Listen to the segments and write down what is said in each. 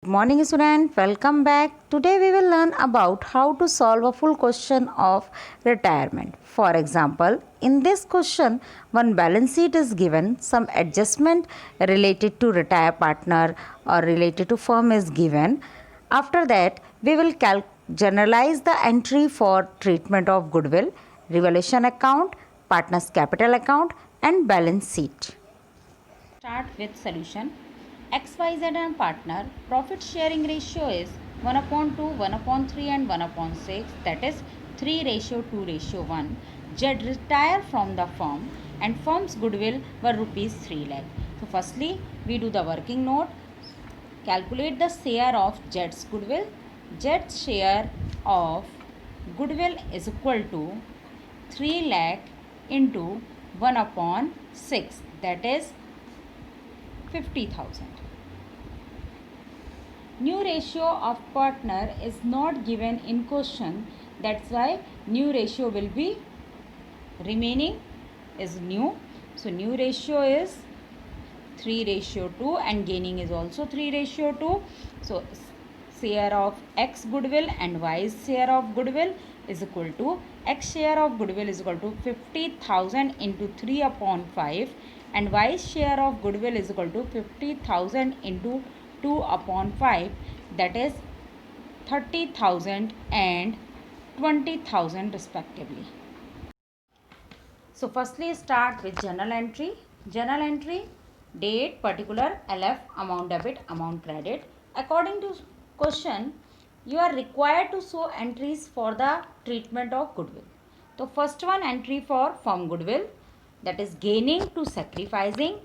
Good morning student, welcome back. Today we will learn about how to solve a full question of retirement. For example, in this question, one balance sheet is given, some adjustment related to retire partner or related to firm is given. After that, we will generalize the entry for treatment of goodwill, revaluation account, partner's capital account and balance sheet. Start with solution. XYZ and partner profit sharing ratio is 1 upon 2, 1 upon 3 and 1 upon 6, that is 3 ratio 2 ratio 1. Z retire from the firm and firm's goodwill were rupees 3 lakh. So firstly we do the working note. Calculate the share of Z's goodwill. Z's share of goodwill is equal to 3 lakh into 1 upon 6, that is 50,000. New ratio of partner is not given in question, that's why new ratio will be remaining is new. So new ratio is 3 ratio 2 and gaining is also 3 ratio 2. So share of X goodwill and Y's share of goodwill is equal to X share of goodwill is equal to 50,000 into 3 upon 5 and Y's share of goodwill is equal to 50,000 into 2 upon 5, that is 30,000 and 20,000 respectively. So firstly start with journal entry. Journal entry, date, particular, LF, amount debit, amount credit. According to question, you are required to show entries for the treatment of goodwill. So first one, entry for firm goodwill, that is gaining to sacrificing.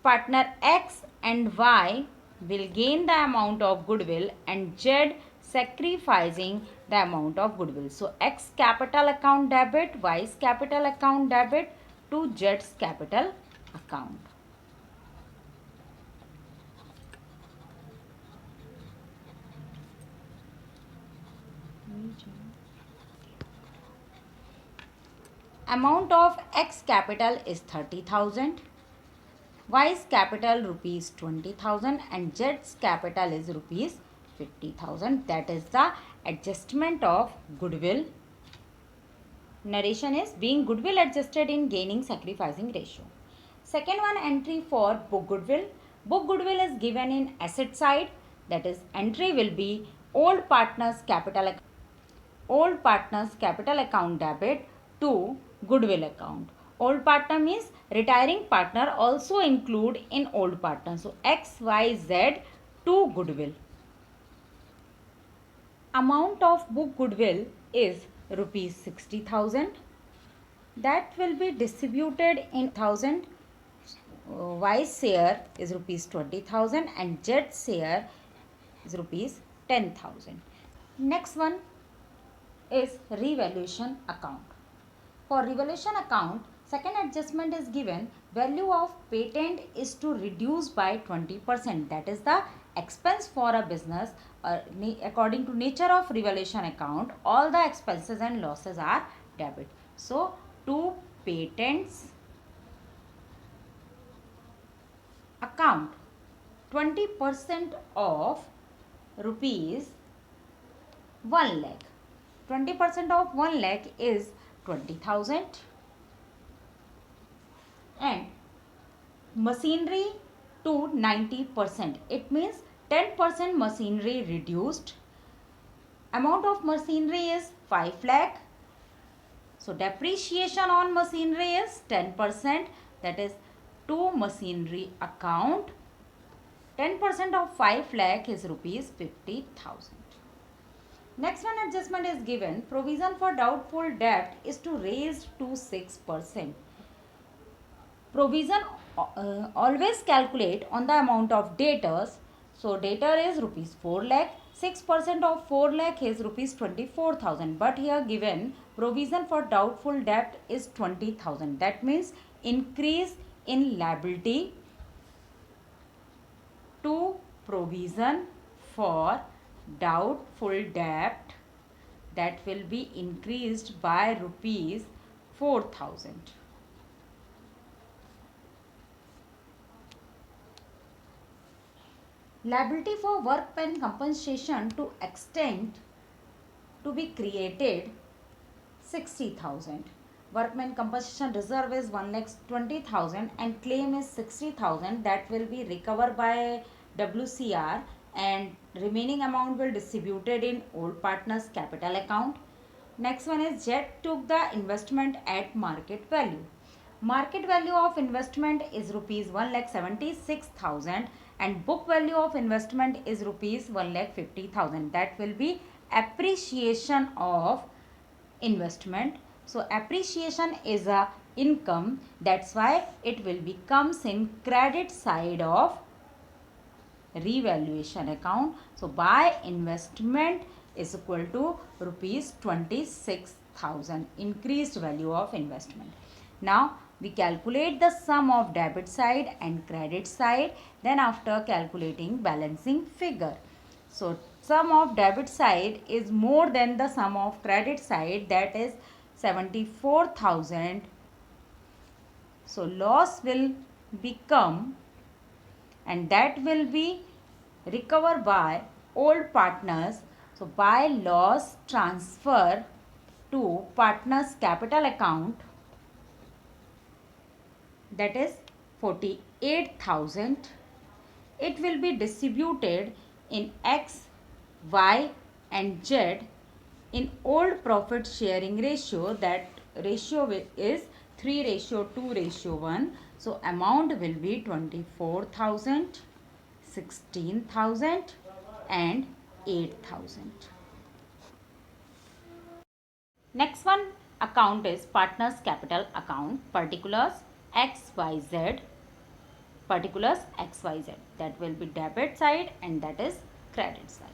Partner X and Y will gain the amount of goodwill and Z sacrificing the amount of goodwill. So X capital account debit, Y's capital account debit to Z's capital account. Amount of X capital is 30,000. Y's capital rupees 20,000 and Z's capital is rupees 50,000. That is the adjustment of goodwill. Narration is being goodwill adjusted in gaining sacrificing ratio. Second one, entry for book goodwill. Book goodwill is given in asset side, that is entry will be old partner's capital account debit to goodwill account. Old partner means retiring partner also include in old partner. So XYZ to goodwill. Amount of book goodwill is rupees 60,000. That will be distributed in 1000. Y's share is rupees 20,000 and Z's share is rupees 10,000. Next one is revaluation account. For revaluation account, second adjustment is given, value of patent is to reduce by 20%. That is the expense for a business. According to nature of revaluation account, all the expenses and losses are debit. So, to patents account, 20% of rupees 1 lakh. 20% of 1 lakh is 20,000 and machinery to 90%. It means 10% machinery reduced. Amount of machinery is 5 lakh. So depreciation on machinery is 10%, that is to machinery account. 10% of 5 lakh is rupees 50,000. Next one adjustment is given, provision for doubtful debt is to raise to 6%. Provision always calculate on the amount of debtors. So debtor is rupees 4 lakh. 6% of 4 lakh is rupees 24,000. But here given provision for doubtful debt is 20,000. That means increase in liability to provision for doubtful debt, that will be increased by rupees 4,000. Liability for workmen compensation to extent to be created 60,000. Workmen compensation reserve is 1,20,000 and claim is 60,000. That will be recovered by WCR and remaining amount will distributed in old partners capital account. Next one is Jet took the investment at market value. Market value of investment is rupees 1,76,000 and book value of investment is rupees 1,50,000. That will be appreciation of investment. So appreciation is a income, that's why it will be comes in credit side of revaluation account. So by investment is equal to rupees 26,000 increased value of investment. Now we calculate the sum of debit side and credit side, then after calculating balancing figure. So sum of debit side is more than the sum of credit side, that is 74,000. So loss will become, and that will be recovered by old partners. So by loss transfer to partners capital account, that is 48,000. It will be distributed in X, Y and Z in old profit sharing ratio. That ratio is 3:2:1. So amount will be 24,000, 16,000 and 8,000. Next one account is partners capital account, particulars XYZ, particulars XYZ, that will be debit side and that is credit side.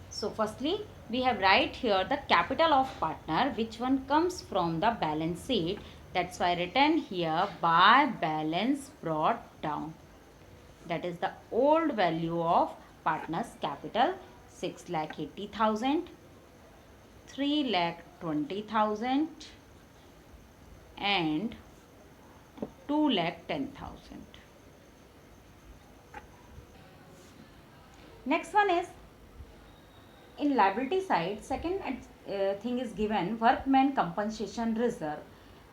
So firstly we have write here the capital of partner, which one comes from the balance sheet. That's why written here by balance brought down. That is the old value of partners capital 6,80,000, 3,20,000 and 2,10,000. Next one is in liability side, second thing is given workman compensation reserve.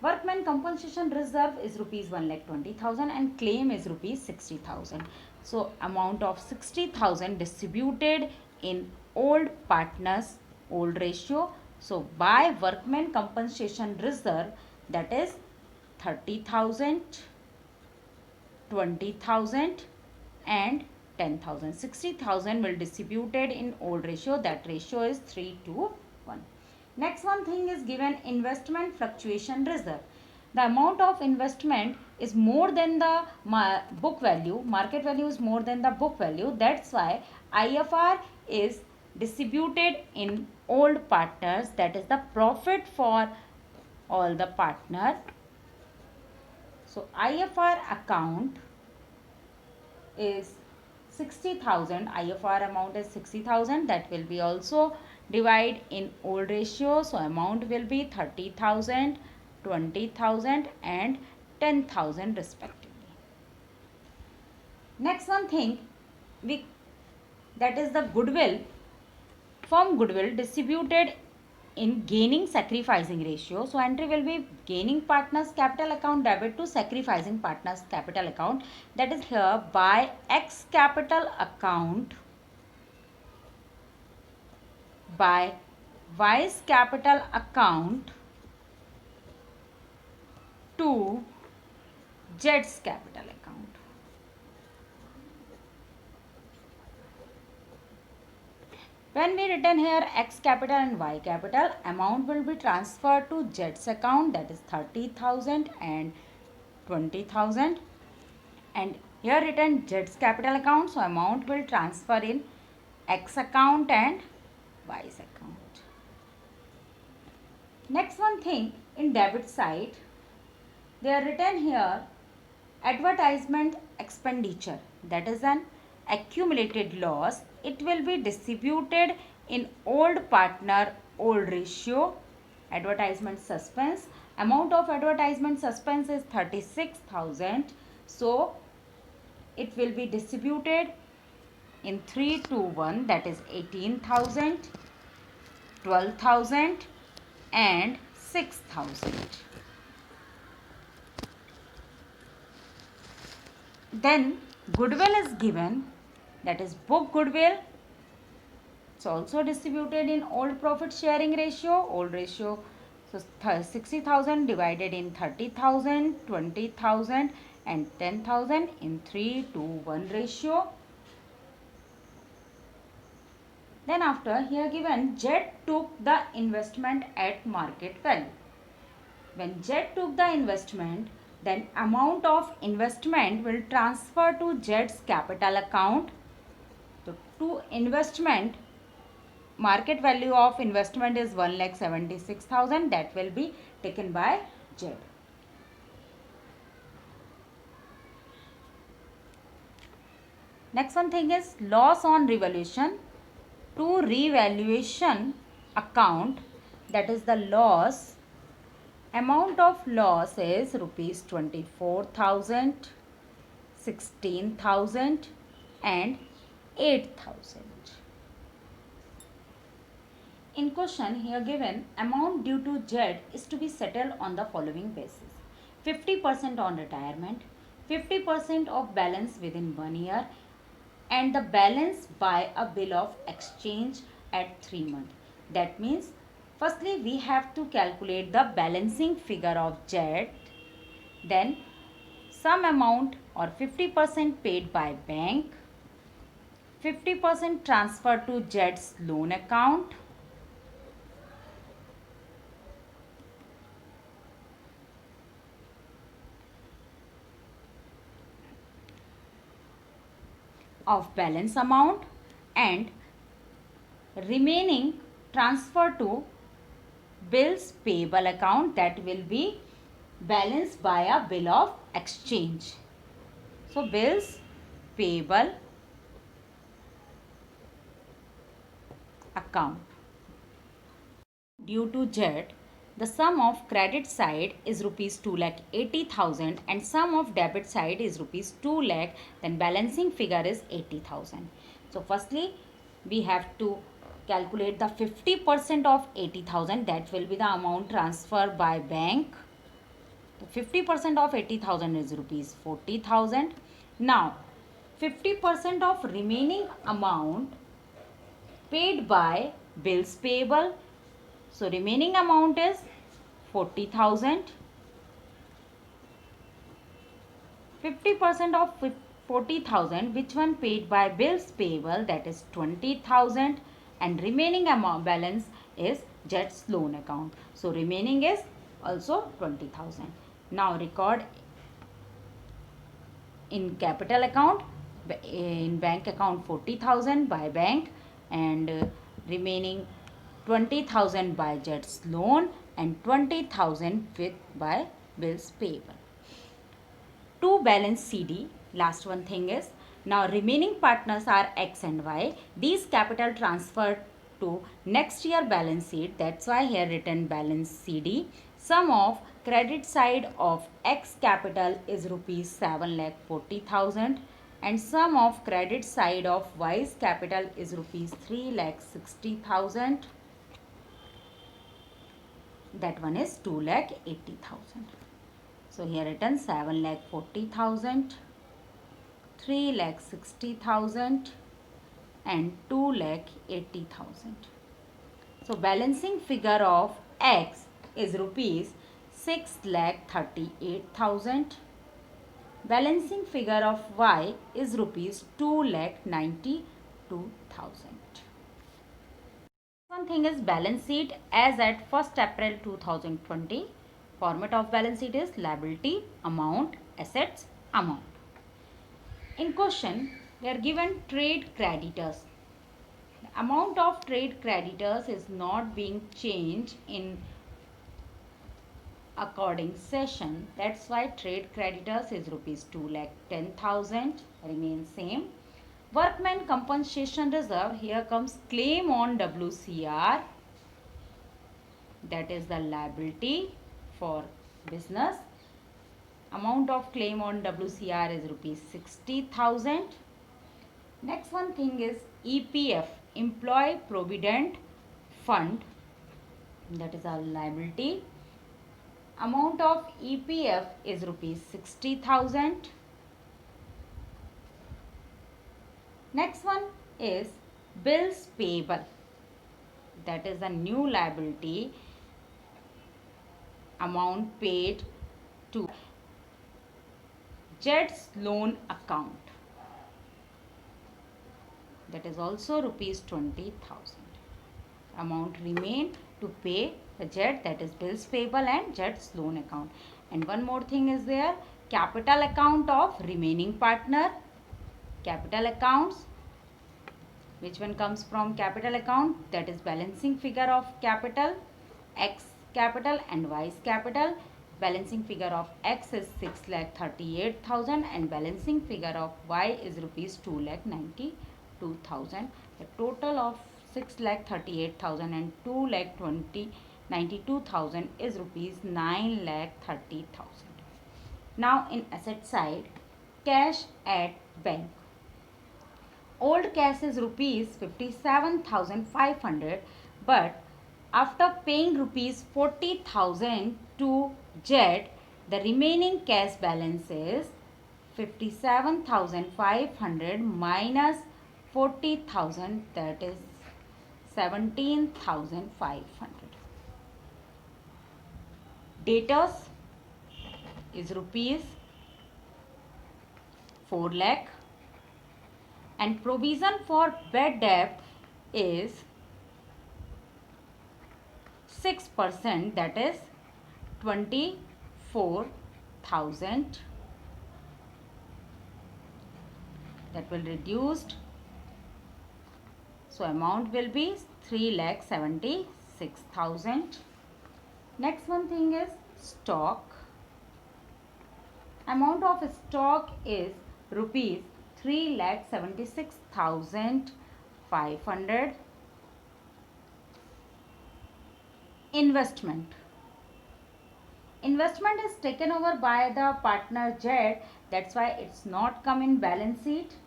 Workman compensation reserve is rupees 1,20,000 and claim is rupees 60,000. So amount of 60,000 distributed in old partners old ratio. So by workman compensation reserve, that is 30,000, 20,000 and 10,000. 60,000 will distributed in old ratio, that ratio is 3:1. Next one thing is given investment fluctuation reserve. The amount of investment is more than the book value, market value is more than the book value. That's why IFR is distributed in old partners, that is the profit for all the partner. So IFR account is 60,000, IFR amount is 60,000, that will be also divide in old ratio. So amount will be 30,000, 20,000 and 10,000 respectively. Next one thing, that is the goodwill. From goodwill distributed in gaining sacrificing ratio. So entry will be gaining partners capital account debit to sacrificing partners capital account. That is here by X capital account by Y's capital account to Z's capital account. When we written here X capital and Y capital, amount will be transferred to Z's account, that is 30,000 and 20,000. And here written Z's capital account, so amount will transfer in X account and Y's account. Next one thing, in debit side, they are written here advertisement expenditure, that is an accumulated loss. It will be distributed in old partner old ratio. Advertisement suspense, amount of advertisement suspense is 36,000. So it will be distributed in 3 to 1, that is 18,000, 12,000 and 6,000. Then goodwill is given, that is book goodwill. It's also distributed in old profit sharing ratio. Old ratio, so 60,000 divided in 30,000, 20,000 and 10,000 in 3 to 1 ratio. Then after here given Jet took the investment at market value. When Jet took the investment, then amount of investment will transfer to Jet's capital account. So to investment, market value of investment is 1,76,000, that will be taken by Jet. Next one thing is loss on revaluation. To revaluation account, that is the loss, amount of loss is rupees 24,000, 16,000 and 8,000. In question here given amount due to Jet is to be settled on the following basis. 50% on retirement, 50% of balance within 1 year and the balance by a bill of exchange at 3 months. That means firstly we have to calculate the balancing figure of Jet, then some amount or 50% paid by bank, 50% transferred to Jet's loan account, of balance amount and remaining transfer to bills payable account, that will be balance by a bill of exchange. So bills payable account. Due to Jet, the sum of credit side is rupees 2,80,000 and sum of debit side is rupees 2 lakh, then balancing figure is 80,000. So firstly we have to calculate the 50% of 80,000, that will be the amount transferred by bank. So 50% of 80,000 is rupees 40,000. Now 50% of remaining amount paid by bills payable. So remaining amount is 40,000. 50% of 40,000, which one paid by bills payable, that is 20,000 and remaining amount balance is Jet's loan account. So remaining is also 20,000. Now record in capital account, in bank account 40,000 by bank and remaining 20,000 by Jet's loan and 20,000 with by bills payable. To balance CD, last one thing is, now remaining partners are X and Y. These capital transferred to next year balance sheet. That's why here written balance CD. Sum of credit side of X capital is rupees 7,40,000 and sum of credit side of Y's capital is rupees 3,60,000. That one is 2,80,000. So here written 7,40,000, 3,60,000 and 2,80,000. So balancing figure of X is rupees 6,38,000. Balancing figure of Y is rupees 2,92,000. One thing is balance sheet as at 1st April 2020. Format of balance sheet is liability, amount, assets, amount. In question, we are given trade creditors. The amount of trade creditors is not being changed in according session. That's why trade creditors is rupees 2,10,000, remains same. Workman compensation reserve, here comes claim on WCR, that is the liability for business. Amount of claim on WCR is rupees 60,000. Next one thing is EPF, Employee Provident Fund, that is our liability. Amount of EPF is rupees 60,000. Next one is bills payable, that is a new liability. Amount paid to Jet's loan account, that is also rupees 20,000. Amount remain to pay the Jet, that is bills payable and Jet's loan account. And one more thing is there, capital account of remaining partner. Capital accounts, which one comes from capital account, that is balancing figure of capital, X capital and Y's capital. Balancing figure of X is 6,38,000 and balancing figure of Y is rupees 2,92,000. The total of 6,38,000 and 2,92,000 is rupees 9,30,000. Now in asset side, cash at bank. Old cash is rupees 57,500, but after paying rupees 40,000 to Jet, the remaining cash balance is 57,500 minus 40,000, that is 17,500. Debtors is rupees 4 lakh and provision for bad debt is 6%, that is 24,000. That will reduced. So amount will be 3,76,000. Next one thing is stock. Amount of stock is rupees 3,76,500. Investment. Investment is taken over by the partner Jet, that's why it's not come in balance sheet.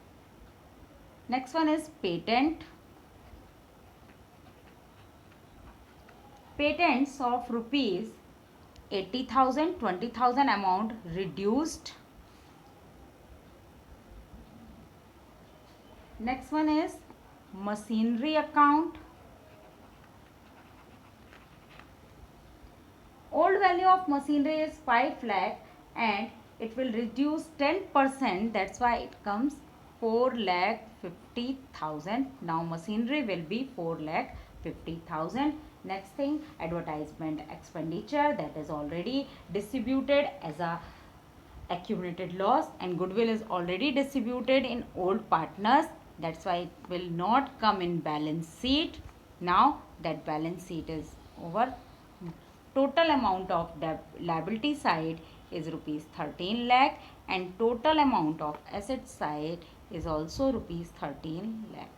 Next one is patent. Patents of rupees 80,000, 20,000 amount reduced. Next one is machinery account. Old value of machinery is 5 lakh and it will reduce 10%, that's why it comes 4,50,000. Now machinery will be 4,50,000. Next thing, advertisement expenditure, that is already distributed as a accumulated loss, and goodwill is already distributed in old partners, that's why it will not come in balance sheet. Now that balance sheet is over. Total amount of liability side is rupees 13 lakh and total amount of asset side is also rupees 13 lakh.